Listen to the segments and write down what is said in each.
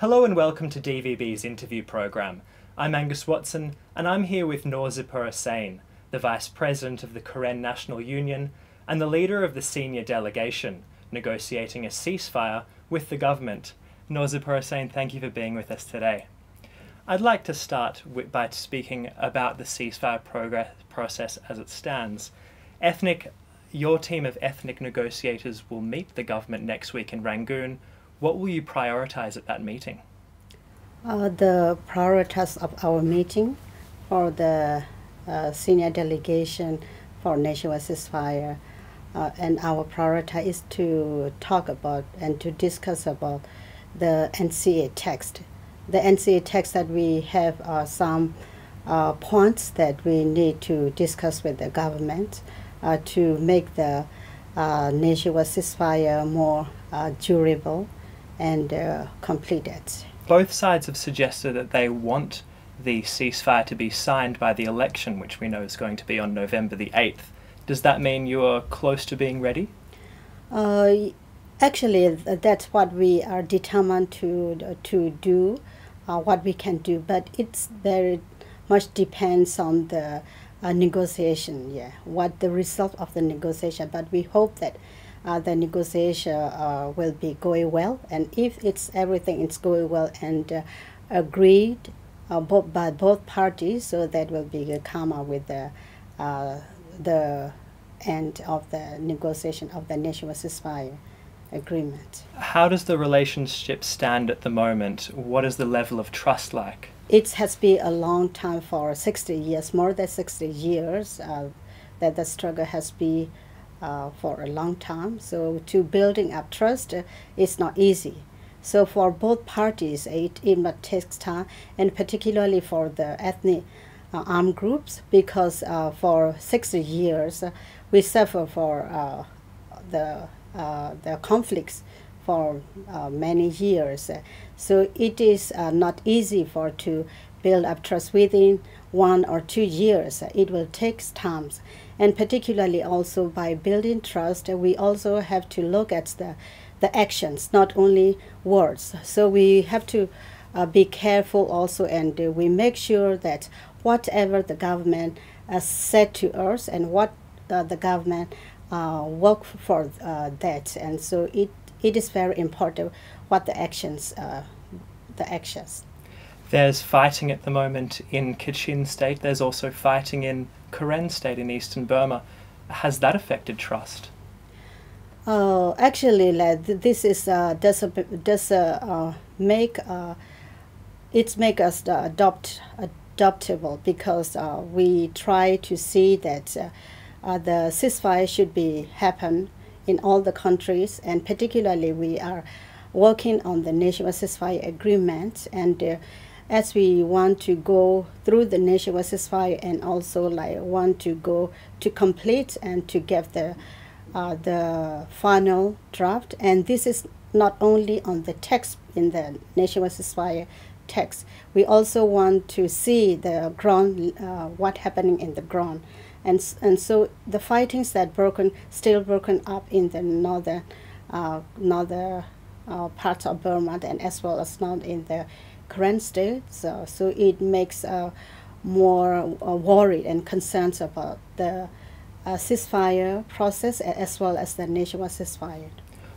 Hello and welcome to DVB's interview program. I'm Angus Watson and I'm here with Naw Zipporah Sein, the Vice President of the Karen National Union and the leader of the senior delegation, negotiating a ceasefire with the government. Naw Zipporah Sein, thank you for being with us today. I'd like to start by speaking about the ceasefire process as it stands. Your team of ethnic negotiators will meet the government next week in Rangoon. What will you prioritize at that meeting? The priorities of our meeting for the senior delegation for national ceasefire, and our priority is to talk about and to discuss about the NCA text. The NCA text that we have some points that we need to discuss with the government to make the national ceasefire more durable and completed. Both sides have suggested that they want the ceasefire to be signed by the election, which we know is going to be on November the 8th. Does that mean you're close to being ready? Actually, that's what we are determined to do, what we can do, but it's very much depends on the negotiation, what the result of the negotiation. But we hope that the negotiation will be going well, and if everything is going well and agreed by both parties, so that will be come up with the end of the negotiation of the national ceasefire agreement. How does the relationship stand at the moment? What is the level of trust like? It has been a long time, for 60 years, more than 60 years, that the struggle has been for a long time. So to building up trust is not easy. So for both parties, it must take time, and particularly for the ethnic armed groups, because for 60 years we suffer for the conflicts for many years. So it is not easy to build up trust within 1 or 2 years. It will take time. And particularly also by building trust, we also have to look at the actions, not only words. So we have to be careful also, and we make sure that whatever the government said to us and what the government work for that. And so it is very important what the actions. There's fighting at the moment in Kachin state. There's also fighting in Karen state in eastern Burma. Has that affected trust? Actually, this is make us adoptable, because we try to see that the ceasefire should be happen in all the countries, and particularly we are working on the national ceasefire agreement, and as we want to go through the national ceasefire and also want to go to complete and to get the final draft. And this is not only on the text in the national ceasefire text. We also want to see the ground, what happening in the ground, and so the fightings that still broken up in the northern parts of Burma, and as well as not in the Karen state. So it makes more worried and concerns about the ceasefire process as well as the national ceasefire.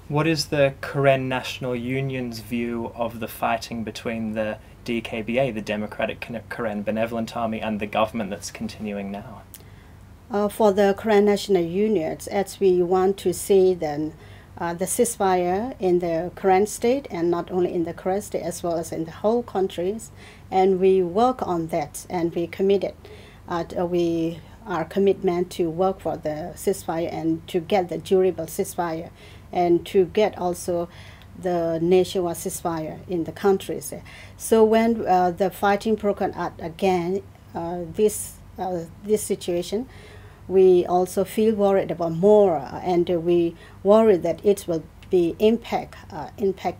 What is the Karen National Union's view of the fighting between the DKBA, the Democratic Karen Benevolent Army, and the government that's continuing now? For the Karen National Union, as we want to see then the ceasefire in the Karen state, and not only in the Karen state as well as in the whole countries, and we work on that, and we committed. We are commitment to work for the ceasefire and to get the durable ceasefire, and to get also the national ceasefire in the countries. So when the fighting broke out again, this situation, we also feel worried about more, and we worry that it will be impact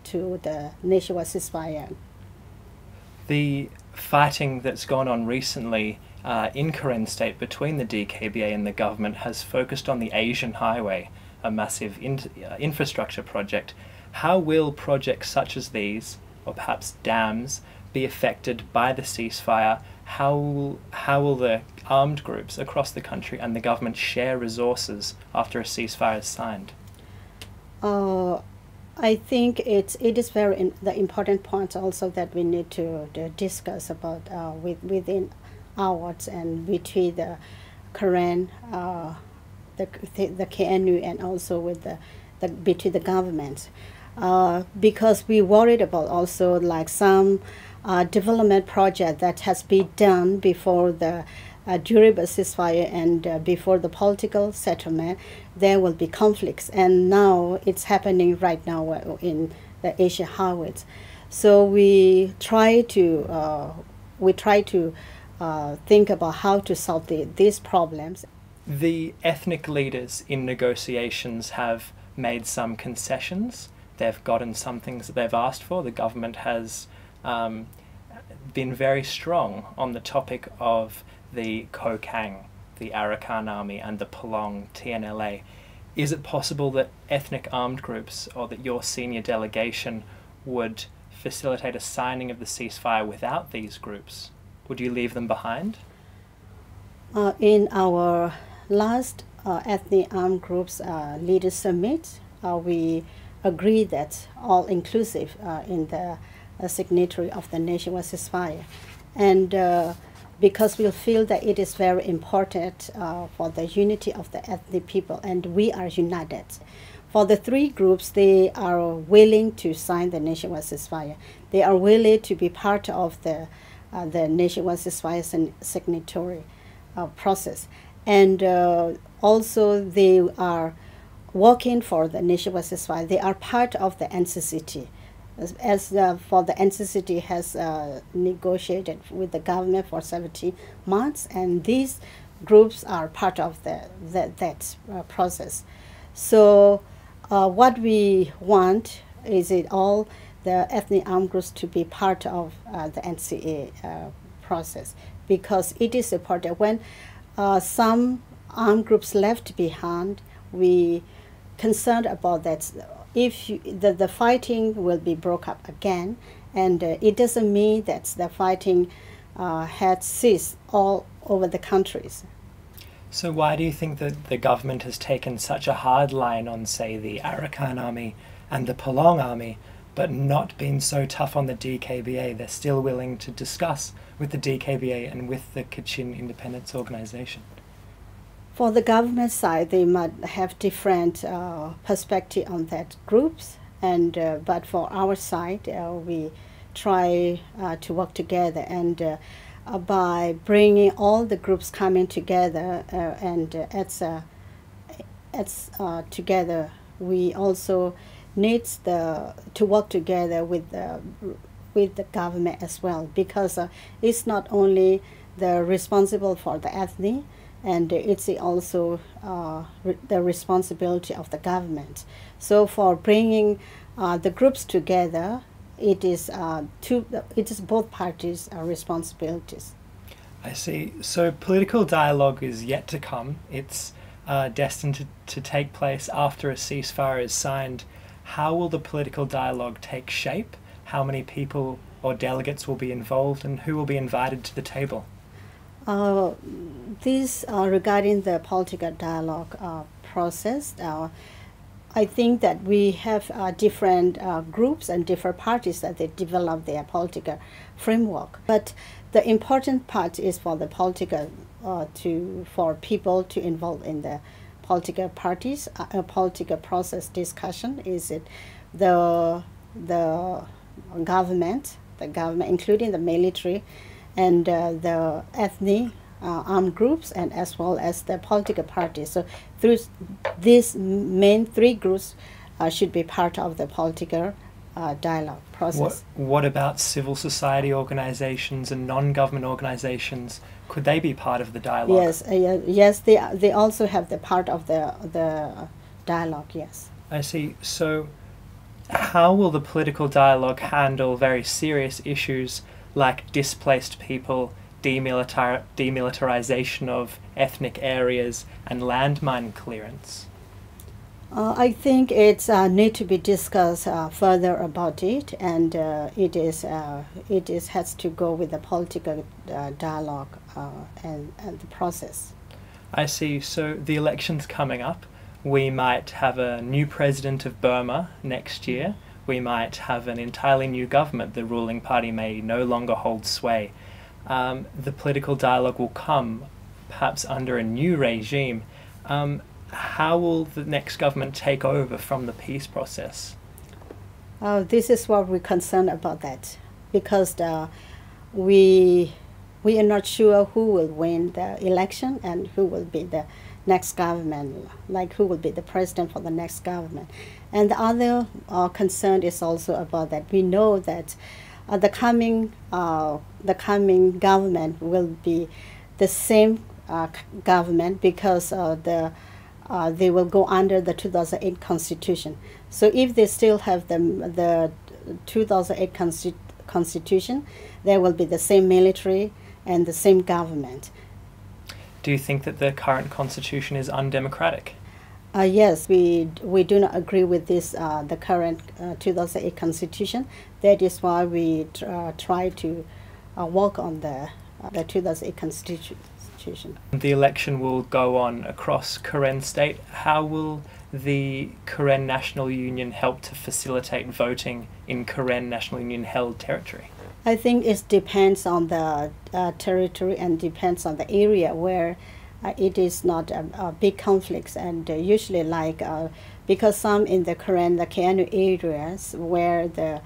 to the national ceasefire. The fighting that's gone on recently in Karen state between the DKBA and the government has focused on the Asian Highway, a massive infrastructure project. How will projects such as these or perhaps dams, be affected by the ceasefire? How will the armed groups across the country and the government share resources after a ceasefire is signed? I think it is very the important point also that we need to discuss about within ours and between the Karen, the KNU, and also with the between the governments, because we worried about also like some development project that has been done before the durable ceasefire and before the political settlement. There will be conflicts, and now it's happening right now in the Asian highways. So we try to think about how to solve these problems. The ethnic leaders in negotiations have made some concessions. They've gotten some things that they've asked for. The government has been very strong on the topic of the Kokang, the Arakan Army, and the Palong TNLA. Is it possible that ethnic armed groups, or that your senior delegation, would facilitate a signing of the ceasefire without these groups? Would you leave them behind? In our last ethnic armed groups leaders summit, we agreed that all inclusive in the signatory of the nationwide ceasefire, and because we feel that it is very important for the unity of the ethnic people, and we are united. For the three groups, they are willing to sign the nationwide ceasefire. They are willing to be part of the nationwide ceasefire signatory process, and also they are working for the nationwide ceasefire. They are part of the NCCT. For the NCCT has negotiated with the government for 70 months, and these groups are part of that process. So what we want is all the ethnic armed groups to be part of the NCA process, because it is important. When some armed groups left behind, we concerned about that. If the fighting will be broke up again, and it doesn't mean that the fighting had ceased all over the countries. So why do you think that the government has taken such a hard line on, say, the Arakan Army and the Palong Army, but not been so tough on the DKBA? They're still willing to discuss with the DKBA and with the Kachin Independence Organization. For the government side, they might have different perspective on that groups, and but for our side, we try to work together, and by bringing all the groups coming together, and together, we also need to work together with the government as well, because it's not only the responsible for the ethnic, and it's also the responsibility of the government. So for bringing the groups together, it is both parties' responsibilities. I see. So political dialogue is yet to come. It's destined to take place after a ceasefire is signed. How will the political dialogue take shape? How many people or delegates will be involved, and who will be invited to the table? This regarding the political dialogue process, I think that we have different groups and different parties that they develop their political framework. But the important part is for the political for people to involve in the political parties, political process discussion. Is it the government, including the military, and the ethnic armed groups, and as well as the political parties. So through these main three groups should be part of the political dialogue process. What about civil society organizations and non-government organizations? Could they be part of the dialogue? Yes, they also have the part of the dialogue, yes. I see. So how will the political dialogue handle very serious issues like displaced people, demilitarization of ethnic areas, and landmine clearance? I think it's need to be discussed further about it, and it has to go with the political dialogue and the process. I see. So the election's coming up. We might have a new president of Burma next year. We might have an entirely new government. The ruling party may no longer hold sway. The political dialogue will come perhaps under a new regime. How will the next government take over from the peace process? This is what we're concerned about that, because we are not sure who will win the election and who will be the next government, like who will be the president for the next government. And the other concern is also about that we know that the coming government will be the same government, because they will go under the 2008 Constitution. So if they still have the 2008 Constitution, there will be the same military and the same government. Do you think that the current constitution is undemocratic? Yes, we do not agree with this, the current 2008 Constitution. That is why we try to work on the 2008 Constitution. The election will go on across Karen state. How will the Karen National Union help to facilitate voting in Karen National Union held territory? I think it depends on the territory and depends on the area where it is not a big conflicts, and usually because some in the Karen, the KNU areas where the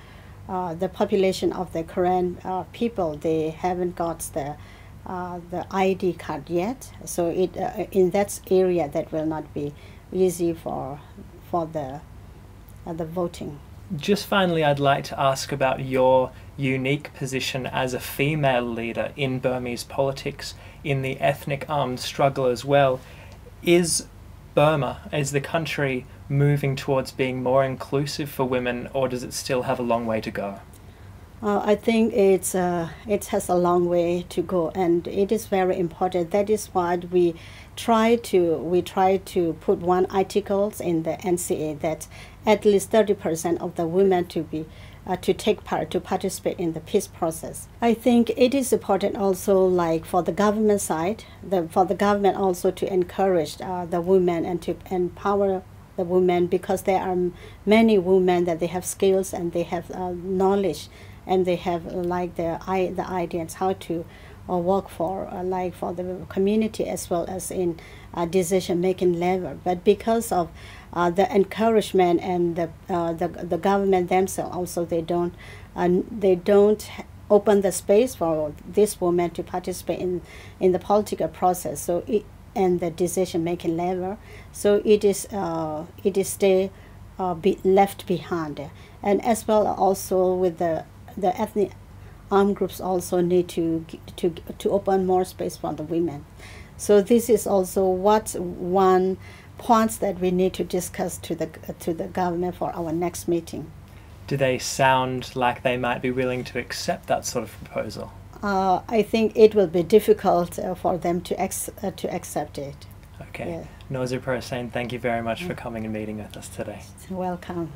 population of the Karen people, they haven't got the ID card yet, so in that area that will not be easy for the voting. Just finally, I'd like to ask about your unique position as a female leader in Burmese politics, in the ethnic armed struggle as well. Is Burma, is the country moving towards being more inclusive for women, or does it still have a long way to go? I think it has a long way to go, and it is very important. That is why we try to put one articles in the NCA that at least 30% of the women to participate in the peace process. I think it is important also, like for the government side, for the government also to encourage the women and to empower the women, because there are many women that they have skills and they have knowledge, and they have the ideas how to work for the community as well as in decision-making level. But because of the encouragement and the government themselves also, they don't open the space for this woman to participate in the political process. So and the decision-making level, so it is stay left behind, and as well also with the ethnic armed groups also need to open more space for the women. So this is also one point that we need to discuss to the government for our next meeting. Do they sound like they might be willing to accept that sort of proposal? I think it will be difficult for them to accept it. Okay. Yeah. Naw Zipporah Sein, thank you very much for coming and meeting with us today. Welcome.